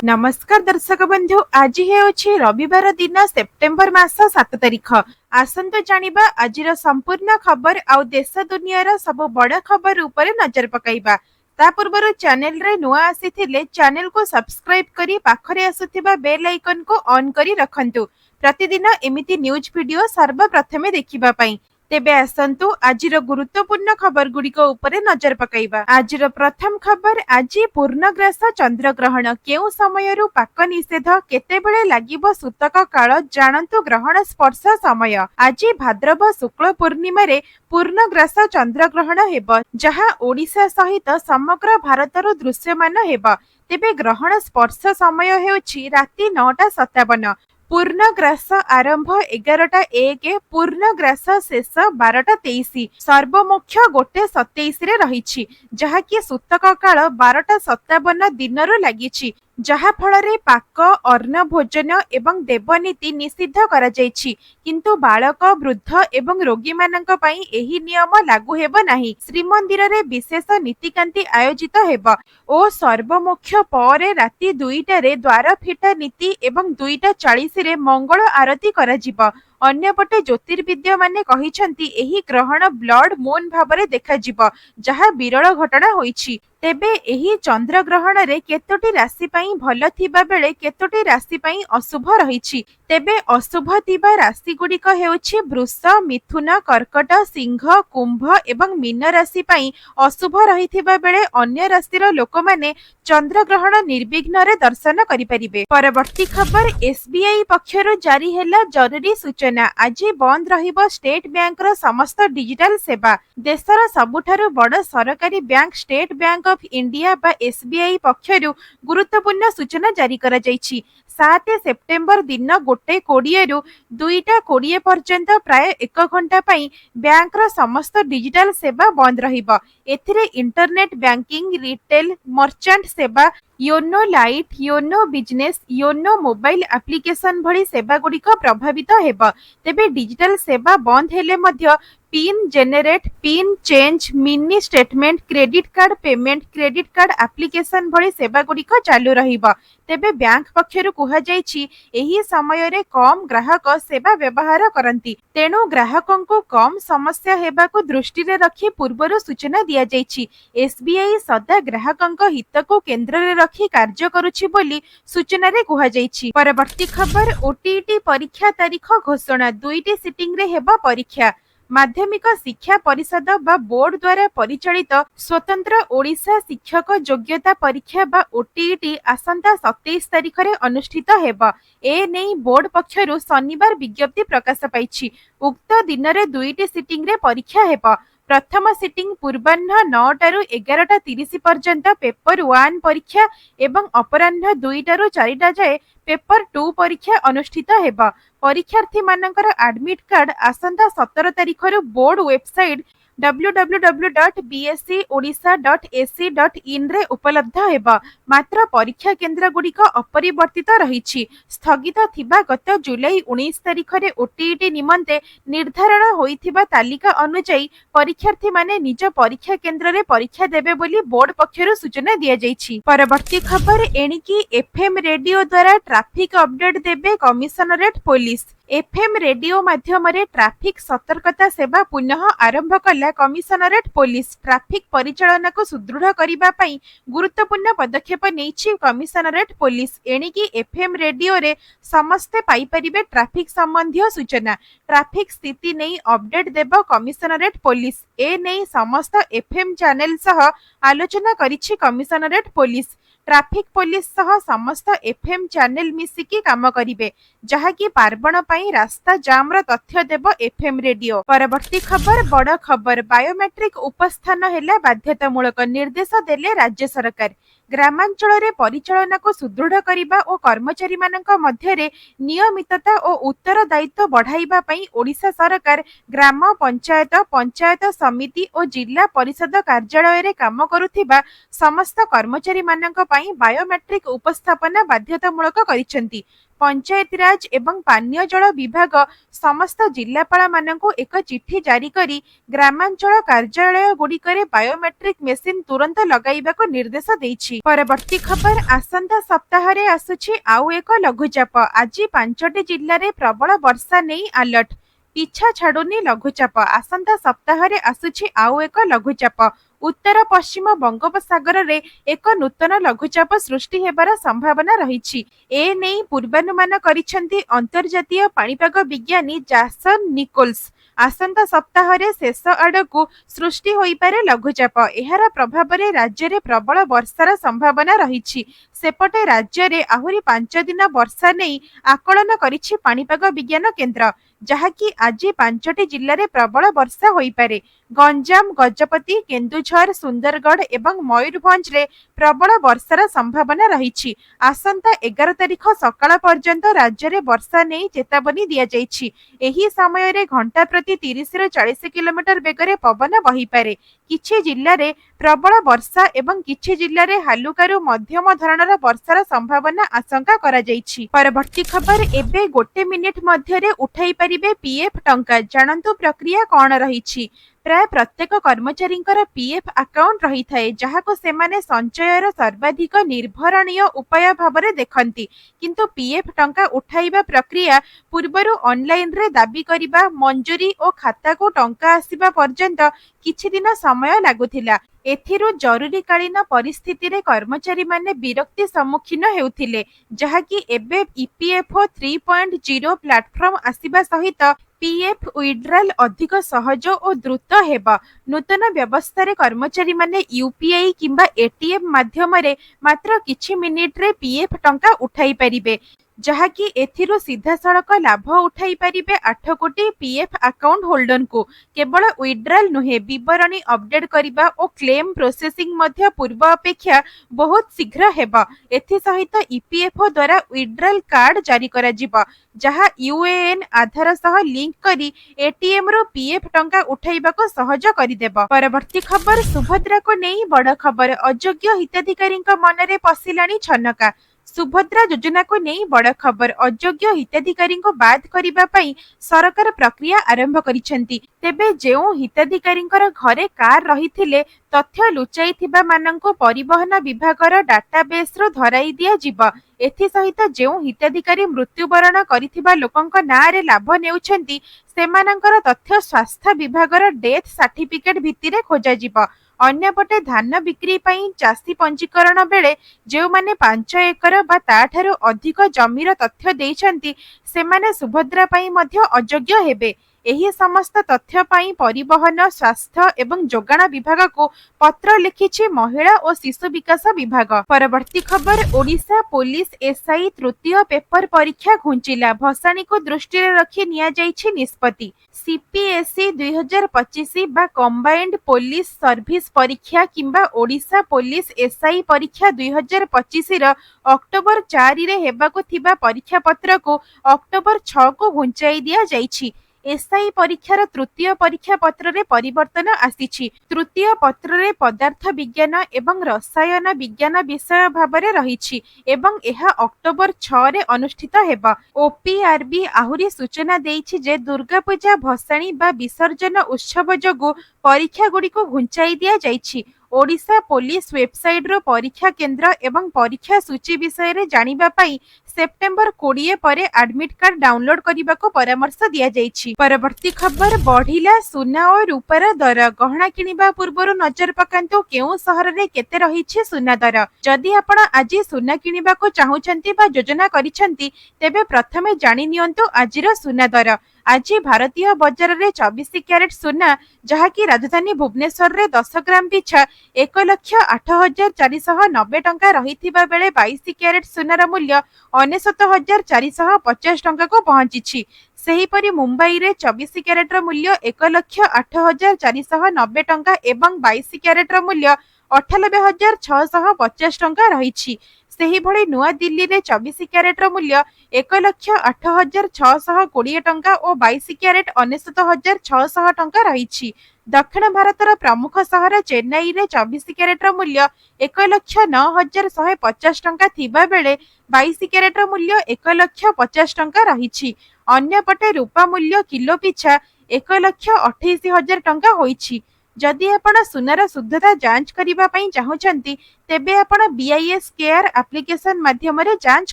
नमस्कार दर्शक बंधु, आज हे रविवार दिन सेप्टेम्बर मास 7 तारिख। आसंतु जानिबा आजिर संपूर्ण खबर आउ देश दुनियार सब बड़ खबर उपरे नजर पकाइबा। ता पूर्वर चैनल रे नुआ आसीथिले चैनल को सब्सक्राइब करी पाखरे आसुथिबा बेल आइकन को ऑन करी रखंतु प्रतिदिन एमिति न्यूज वीडियो सर्वप्रथमे देखिबा पई। तेबे आसंतु आजिर गुरुत्वपूर्ण खबर गुड़िक उपरे नजर पकाइबा। आजिर प्रथम खबर, आज पूर्णग्रास चंद्रग्रहण केउ समयरु पाक निषेध केतेबेले लागिबो सूतक काल जानन्तु ग्रहण स्पर्श समय। आज भाद्रव शुक्ल पूर्णिमा रे पूर्णग्रास चंद्रग्रहण हेब, जहा ओडिशा सहित समग्र भारतर दृश्यमान हेब। तेबे ग्रहण स्पर्श समय हेउछि राति 9:57। पूर्णग्रास आरंभ 11:01, पूर्णग्रास शेष 12:23। सर्वमुख्य 1:27 रे रहिछि, जहाकि सूतक काल 12:57 दिनरु लागिछि, जहा फଳରେ पाक अन्न भोजन एवं देवनीति निषिद्ध करा जायछि। किंतु बालक, वृद्ध एवं रोगी मानक पई एही नियम लागू हेब नाही। श्रीमंदिर रे विशेष नीतिकांति आयोजित हेब ओ सर्वमुख्य परे राति 2टा रे द्वार फिटा नीति एवं 2:40 रे मंगल आरती करा जिवो। अन्यपटे ज्योतिर्विद्य माने कहिसंती एही ग्रहण ब्लड मून भाबरे देखा जिवो, जहा विरल घटना होईछि। तेबे एही चंद्र ग्रहण रे केतोटी राशि पई भल थिबा बेले केतोटी राशि पई अशुभ रहिछि। तेबे अशुभ थिबा राशि गुड़िक हेउछि वृष, मिथुन, कर्कट, सिंह, कुंभ एवं मीन राशि पई अशुभ रहिथिबा बेले अन्य राशिर लोक माने चंद्र ग्रहण निर्विघ्न रे दर्शन करि परिबे। परवर्ती खबर, एसबीआई पक्षरु जारी हेला जरूरी सूचना। आज बंद रहिबो स्टेट बैंक रो समस्त डिजिटल सेवा। देशर सबुठारु बड़ सरकारी bank state bank of India बा एसबीआई पक्षरु गुरुत्वपूर्ण सूचना जारी करा जायछि। 7 सेप्टेम्बर दिन 1:20 रु 2:20 पर्यंत प्राय 1 घंटा पई बैंक रो समस्त डिजिटल सेवा बंद रहिबो। एथिरे इंटरनेट बैंकिंग, रिटेल, मर्चेंट सेवा, YONO light, YONO business, YONO mobile application भली सेवा गुड़िक प्रभावित हेब। तेबे डिजिटल सेवा बंद हेले मध्य pin generate, pin change, mini statement, credit card payment, credit card application भली सेवा गुड़िक चालू रहिबो। तेबे बैंक पक्षरु कुहा जायछि एही समय रे कम ग्राहक सेवा व्यवहार करंती, तेणु ग्राहकंकु कम समस्या हेबाकु दृष्टि रे रखी पूर्वरु सूचना दिया जायछि। एसबीआई सदा ग्राहकंक हितकु केंद्र रे रखी कार्य करूछि बोली सूचना रे कुहा जायछि। परवर्ती खबर, ओटीईटी परीक्षा तारीख घोषणा। 2टी सिटिंग रे हेबा परीक्षा। माध्यमिक शिक्षा परिषद बा बोर्ड द्वारा परिचालित स्वतंत्र ओडिशा शिक्षक योग्यता परीक्षा बा ओटीईटी आसंता 27 तारिख रे अनुष्ठित हेब। ए नै बोर्ड पक्षरु शनिवार विज्ञप्ति प्रकाश पाइछि। उक्त दिन रे 2टी सिटिंग रे परीक्षा हेब। प्रथम सिटिंग पूर्वाह्न 9 रु 11:30 पर्यंत पेपर 1 परीक्षा एवं अपराह्न 2 रु 4 जाए पेपर 2 परीक्षा अनुष्ठित हेब। परीक्षार्थी मानकर एडमिट कार्ड आसंता 17 तारिख रु बोर्ड वेबसाइट www.bscodisha.ac.in रे उपलब्ध हेब। मात्र परीक्षा केंद्र गुड़िक अपरिवर्तित रहिछि। स्थगित थिबा गत जुलाई 19 तारिख रे ओटीईटी निमंते निर्धारण होइथिबा तालिका अनुसार परीक्षार्थी माने निज परीक्षा केंद्र रे परीक्षा देबे बोली बोर्ड पक्षरु सूचना दिया जायछि। परवर्ती खबर, एणिकी एफएम रेडियो द्वारा ट्रैफिक अपडेट देबे कमिशनरेट पुलिस। एफएम रेडियो माध्यम रे ट्रैफिक सतर्कता सेवा पुनः आरंभ कला कमिशनरेट पुलिस। ट्रैफिक परिचालन को सुदृढ़ करिबा पई गुरुत्वपूर्ण पदक्षेप नेछि कमिशनरेट पुलिस। एणिकी एफएम रेडियो रे समस्ते पाई परिबे ट्रैफिक संबंधी सूचना। ट्रैफिक स्थिति नै अपडेट देबो कमिशनरेट पुलिस। ए नै समस्त एफएम चैनल सह आलोचना करिछि कमिशनरेट पुलिस। ट्रैफिक पुलिस सह समस्त एफएम चैनल मिसिकी काम करिवे, जहाकी पार्वण पई रास्ता जाम रो तथ्य देबो एफएम रेडियो। परवर्ती खबर, बड़ खबर, बायोमेट्रिक उपस्थान हेला बाध्यतामूलक, निर्देश देले राज्य सरकार। ग्रामांचल रे परिचालन को सुदृढ़ करिबा ओ कर्मचारी मानक मध्य रे नियमितता ओ उत्तरदायित्व बढ़ाइबा पई ओडिशा सरकार ग्राम पंचायत, पंचायत समिति और जिला परिषद कार्यालय रे काम करुथिबा समस्त कर्मचारी मानक पई बायोमेट्रिक उपस्थापना बाध्यतामूलक करिसेंती। पंचायतीराज एवं पानीय जल विभाग समस्त जिलापाल मानकु एक चिठी जारी करी ग्रामांचल कार्यालय गुड़िकरे बायोमेट्रिक मेसिन तुरंत लगाइबाको निर्देश देइछि। परवर्ती खबर आसंता सप्ताह रे आसुछि आउ एक लघुचाप। आज 5टी जिल्ला रे प्रबल वर्षा नहीं अलर्ट। पिछा छाड़ुनी लघुचाप। आसंता सप्ताह रे आसुछि आउ एक लघुचाप। उत्तर पश्चिम बंगोपसागर रे एक नूतन लघुचाप सृष्टि हेबार संभावना रहिछि। ए नेई पूर्वानुमान करिसेंती अंतर्जातीय पाणीपाग विज्ञानी जैसन निकोल्स। आसंता सप्ताह रे शेष आड़कू सृष्टि होई पारे लघुचाप। एहार प्रभाव रे राज्य रे प्रबल वर्षार संभावना रहिछि। सेपटे राज्य रे आहुरी 5 दिन वर्षा नहीं आकलन करिछि पाणीपाग विज्ञान केन्द्र, जहाँकि आज 5टी जिल्ला रे प्रबल वर्षा होई पारे। गंजाम, गजपति, केन्दुझर, सुंदरगढ़ एवं मयूरभंज रे प्रबल वर्षार संभावना रहिछि। आसंता 11 तारिख सकाळ पर्यंत राज्य रे वर्षा नहीं चेतावनी दिया जाइछि। एही समय रे घंटा प्रति 30 ରୁ 40 किलोमीटर बेगरे पवन बही पारे। किछि जिल्ला रे प्रबल वर्षा एवं किछि जिल्ला रे हालुकारू मध्यम धरणर वर्षार संभावना आशंका करा जाइछि। परवर्ती खबर एबे 1 मिनिट मध्य रे उठाई परिबे पीएफ टंका। जानंतु प्रक्रिया कोन रहिछि। प्राय प्रत्येक कर्मचारी पीएफ अकाउंट रही थाए, जहाको सेमाने संचयर सर्वाधिक निर्भरणीय उपाय भावरे देखंती। किंतु पीएफ टंका उठाइबा प्रक्रिया पूर्वरु ऑनलाइन रे दाबी करिबा, मंजूरी और खाता को टंका आसीबा पर्यंत किछि दिन समय लागुथिला। एथिरु जरूरीकालीन परिस्थिति रे कर्मचारी माने विरक्ति सम्मुखीन हेउथिले, जहाकि एबे ईपीएफओ 3.0 प्लेटफॉर्म आसीबा सहित पीएफ विड्रॉल अधिक सहज और द्रुत हेबा। नूतन व्यवस्था रे कर्मचारी माने यूपीआई किंबा एटीएम माध्यम रे मात्र किछि मिनिट रे पीएफ टंका उठाई परिबे, जहाँकि एथिरु सीधा सड़क लाभ उठाई पारिबे 8 कोटी पीएफ अकाउंट होल्डर को। केवल विड्रॉल नुहे, विवरणी अपडेट करिबा और क्लेम प्रोसेसिंग मध्य पूर्व अपेक्षा बहुत शीघ्र हेबा। एथि सहित ईपीएफओ द्वारा विड्रॉल कार्ड जारी करा जिबा, जहाँ यूएएन आधार सह लिंक करी एटीएम रो पीएफ टंका उठाइबा को सहज करिदेबा। परवर्ती खबर सुभद्रा को नहीं बड़ खबर। अयोग्य हिताधिकारी मनरे पशिलानी छनका। सुभद्रा योजना को नहीं बड़ खबर। अयोग्य हिताधिकारी को बाद करिबा पई सरकार प्रक्रिया आरंभ करिसेंती। तेबे जेउ हिताधिकारी घरे कार रहिथिले तथ्य लुचाइथिबा मानंको परिवहन विभागर डाटाबेस रो धराई दिया जिबा। एथि सहित जेउ हिताधिकारी मृत्युवरण करिथिबा लोकंक नारे लाभ नेउछंती सेमानंकर तथ्य स्वास्थ्य विभागर डेथ सर्टिफिकेट भित्तिरे खोजा जिबा। अन्यपटे धान बिक्री पई चाषी पंजीकरण बेले जो माने 5 एकर बा ताठारो अधिक जमीर तथ्य देइछंती सेमाने सुभद्रा पई मध्य अयोग्य हेबे। एही समस्त तथ्य पई परिवहन, स्वास्थ्य एवं जोगाण विभाग को पत्र लिखिछि महिला और शिशु विकास विभाग। परवर्ती खबर ओडिशा पुलिस एसआई तृतीय पेपर परीक्षा घुंचिला। भसाणी को दृष्टि रखी निया जाइछि निष्पत्ति। सीपीएसई 2025 बा कंबाइंड पुलिस सर्विस परीक्षा किंबा ओडिशा पुलिस एसआई परीक्षा 2025 र अक्टोबर 4 रे हेबाको थिबा परीक्षा पत्र को अक्टोबर 6 को घुंचाई दिया जाइछि। एसआई परीक्षार तृतीय परीक्षा पत्र रे परिवर्तन आसीछि। तृतीय पत्र रे पदार्थ विज्ञान एवं रसायन विज्ञान विषय भाबरे रहिछि एवं एहा अक्टोबर 6 रे अनुष्ठित हेबा। ओपीआरबी आहुरी सूचना देइछि जे दुर्गा पूजा भसाणी बा विसर्जन उत्सव जोगु परीक्षा गुडी को घुंचाई दिया जाइछि। ओडिशा पुलिस वेबसाइट रो परीक्षा केंद्र एवं परीक्षा सूची विषय रे जानिबा पई सेप्टेम्बर 20 परे एडमिट कार्ड डाउनलोड करने को परामर्श दिया जाइछि। परवर्ती खबर बढ़िला सुना और रूपार दर। गहना किनिबा पूर्व नजर पकांतु केउ सहर रे केते रहिछि सुना दर। जदि आपण आज सुना किनिबा को चाहुचंती बा योजना करिसंती तेबे प्रथमे जानि नियंतु आजिर सुना दर। आज भारतीय बजार रे 24 कैरेट सुना जहाँकि राजधानी भुवनेश्वर रे 10 ग्राम पिछा 1,08,490 टंका रहिथिबा बेले 22 कैरेट सुनार मूल्य 99,450 टंका को पहुंची। सेहीपरि मुंबई रे 24 कैरेट मूल्य 1,08,490 टंका एवं 22 कैरेट मूल्य 98,650 टंका रही। सेहिभଳି नुआ दिल्ली रे 24 क्यारेटर मूल्य 1,08,620 टंका और 22 क्यारेट 99,600 टंका रही। दक्षिण भारतर प्रमुख सहर चेन्नई रे 24 क्यारेटर मूल्य 1,09,150 टंका थिबा बेले 22 क्यारेटर मूल्य 1,50,000 टंका रही। अन्यपटे रूपा मूल्य किलो पिछा 1,28,000 टंका होईछि। जदि आपण सुनार शुद्धता जांच करिबा पई चाहुचंती तेबे आपण बीआईएस केयर एप्लिकेशन माध्यम रे जांच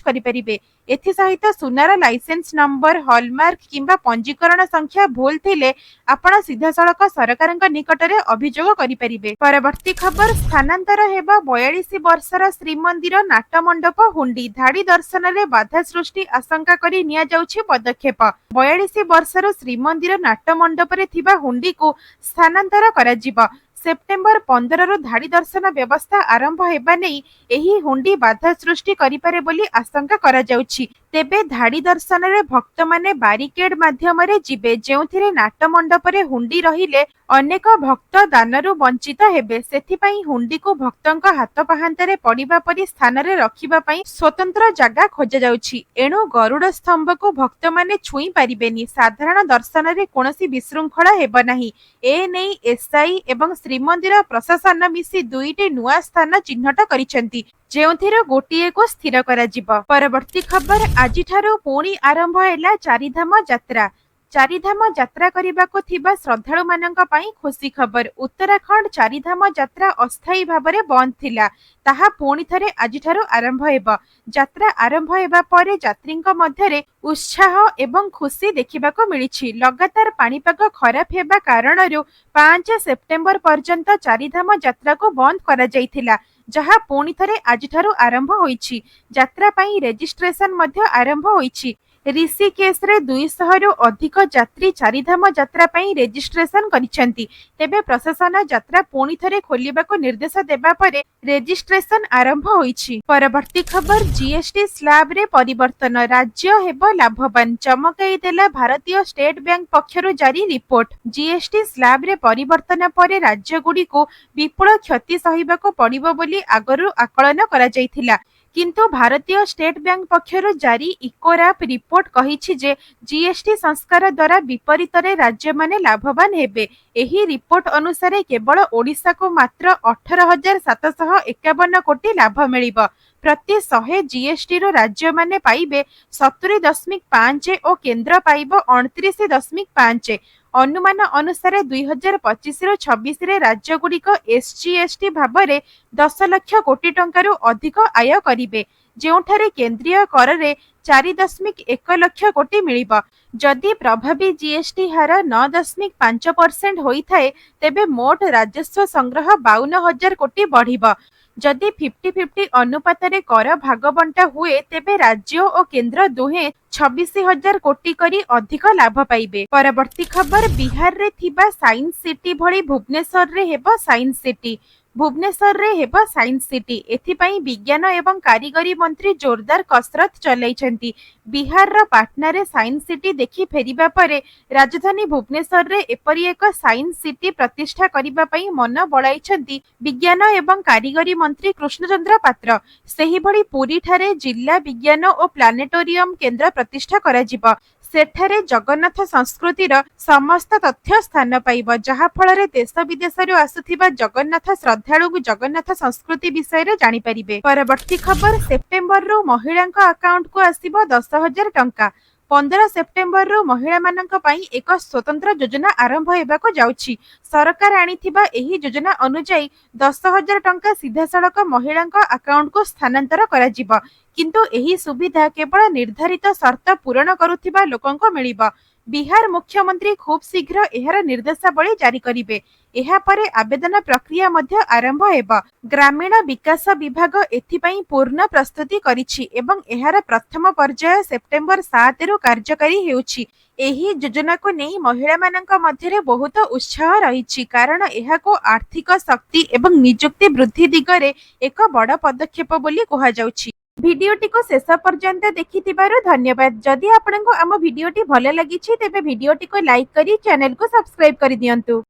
करि परिबे। एथि सहित सुनार लाइसेंस नंबर हॉलमार्क किंबा पंजीकरण संख्या भूल थिले आपण सीधा सड़क सरकार निकट में अभियोग करि परिबे। परवर्ती खबर स्थानांतर हेबा 42 वर्षर श्रीमंदिर नाटमंडप हुंडी धाड़ी दर्शन में बाधा सृष्टि आशंका करी निया जाउछि पदक्षेप। 42 वर्षर श्रीमंदिर नाटमंडप रे थिबा हुंडी को स्थानांतर करा जिबा। सेप्टेम्बर 15 रु धाड़ी दर्शन व्यवस्था आरंभ हेबा नहीं एही हुंडी बाधा सृष्टि करिपारे बोली आशंका करा जाउछि। तेबे धाड़ी दर्शन रे भक्त माने बारिकेड माध्यम रे जिबे जेउथिरे नाट मंडप रे हुंडी रहिले अनेक भक्त दानरु वंचित हेबे। सेथिपई हुंडी को भक्तंक हाथ पाहांतरे पड़िबा परि स्थान रे रखिबा पई स्वतंत्र जगह खोजा जाउछि। एणु गरुड़ स्तंभ को भक्त माने छुई पारिबेनी। साधारण दर्शन रे कोनोसी विशृंखला हेबा नाही। ए नेई एसआई एवं श्रीमंदिर प्रशासन मिसी दुईटी नुआ स्थान चिन्हट करिसेंती जेउथिर गोटिए को स्थिर करा जिबा। परवर्ती खबर आजि ठारो पुणी आरंभ हैला चारिधाम यात्रा। चारिधाम यात्रा करबाको थिबा श्रद्धालु माननक पई खुशी खबर। उत्तराखंड चारिधाम यात्रा अस्थायी भाबरे बंद थिला ताहा पुणी थरे आजि ठारो आरंभ हेबा। यात्रा आरंभ हेबा परे यात्रींक मध्यरे उत्साह एवं खुशी देखिबाको मिलिछि। लगातार पाणीपाग खराब हेबा कारणरु 5 सेप्टेम्बर पर्यंत चारिधाम यात्रा को बंद करा जायथिला जहा पुणी थरे आजि ठारो आरंभ होईछि। यात्रा पई रेजिस्ट्रेशन मध्य आरंभ होईछि। ऋषिकेश रे 200 रु अधिक यात्री चारिधाम यात्रा पई रेजिस्ट्रेशन करिसेंती। तेबे प्रशासन यात्रा पुणी थरे खोलिबाको निर्देश देबा परे रेजिस्ट्रेशन आरंभ होईछि। परवर्ती खबर जीएसटी स्लैब रे परिवर्तन राज्य हेबो लाभवान चमकाई देला भारतीय स्टेट बैंक पक्षरु जारी रिपोर्ट। जीएसटी स्लैब रे परिवर्तन परे राज्य गुडी को विपुल क्षति सहिबाको पड़िबो बोली आगरु आकलन करा जायथिला। किंतु भारतीय स्टेट बैंक पक्षरु जारी इकोराप रिपोर्ट कहिछि जे जीएसटी संस्कार द्वारा विपरीत रे राज्य माने लाभवान हेबे। एही रिपोर्ट अनुसार केवल ओडिशा को मात्र 18,751 कोटी लाभ मिलिबो। प्रति 100 जीएसटी रो राज्य माने पाइबे 70.5 और केंद्र पाइबो 29.5। अनुमान अनुसार 2025 रु 26 रे राज्य गुड़िक एसजीएसटी भाबरे 10 लाख कोटी टंकारु अधिक आय करिबे जेउठारे केंद्रीय कर रे 4.1 लाख कोटी मिलिबो। जदि प्रभावी जीएसटी हार 9.5% होई थाए तेबे मोट राजस्व संग्रह 52,000 कोटी बढ़िबो। जदि 50-50 अनुपात रे कर भागबंटा हुए तेबे राज्य और केंद्र दुहे 26,000 कोटी करी अधिक लाभ पाइबे। परवर्ती खबर बिहार रे थिबा साइंस सिटी भली भुवनेश्वर रे हेबो साइंस सिटी। भुवनेश्वर रे हेबो साइंस सिटी एथिपई विज्ञान एवं कारीगरी मंत्री जोरदार कसरत चलाइछंती। बिहार रो पाटना रे साइंस सिटी देखि फेरिबा परे राजधानी भुवनेश्वर रे एपरि एक साइंस सिटी प्रतिष्ठा करिबा पई मन बळाइछंती विज्ञान एवं कारीगरी मंत्री कृष्णचंद्र पात्र। सेही भली पुरी ठारे जिला विज्ञान और प्लानेटोरियम केंद्र प्रतिष्ठा करा जिबो। सेठारे जगन्नाथ संस्कृतिर समस्त तथ्य स्थान पाइब जहा फल रे देश विदेश आसुथिबा जगन्नाथ श्रद्धालु जगन्नाथ संस्कृति विषय रे जानि परिबे। परवर्ती खबर सेप्टेम्बर रु महिलांक अकाउंट को आसीबो 10,000 टंका। 15 सेप्टेम्बर रु महिला मानक पई एक स्वतंत्र योजना आरंभ हेबाको जाउछि। सरकार आनिथिबा एही योजना अनुसार 10,000 टंका सीधा सड़क महिलांक अकाउंट को स्थानांतर करा जिबो। किंतु एही सुविधा केवल निर्धारित शर्त पूरण करुथिबा लोकंको मिलिबो। बिहार मुख्यमंत्री खूब शीघ्र एहार निर्देशावली जारी करिवे। एहा परे आवेदन प्रक्रिया मध्य आरंभ हेबो। ग्रामीण विकास विभाग एथिपई पूर्ण प्रस्तुति करिछि एवं एहार प्रथम पर्याय सेप्टेम्बर 7 रु कार्यकारी हेउछि। एही योजना को नहीं महिला मानक मध्यरे बहुत उत्साह रहिछि कारण एहा को आर्थिक शक्ति एवं नियुक्ति वृद्धि दिगरे एक बड़ पदक्षेप बोली कहा जाउछि। भिडियोटी को शेष पर्यंत देखिथिबारु धन्यवाद। जदि आपनको आम भिडियोटी भल लागिछि तेबे भिडियोटी को लाइक करी चैनल को सब्सक्राइब करि दियंतु।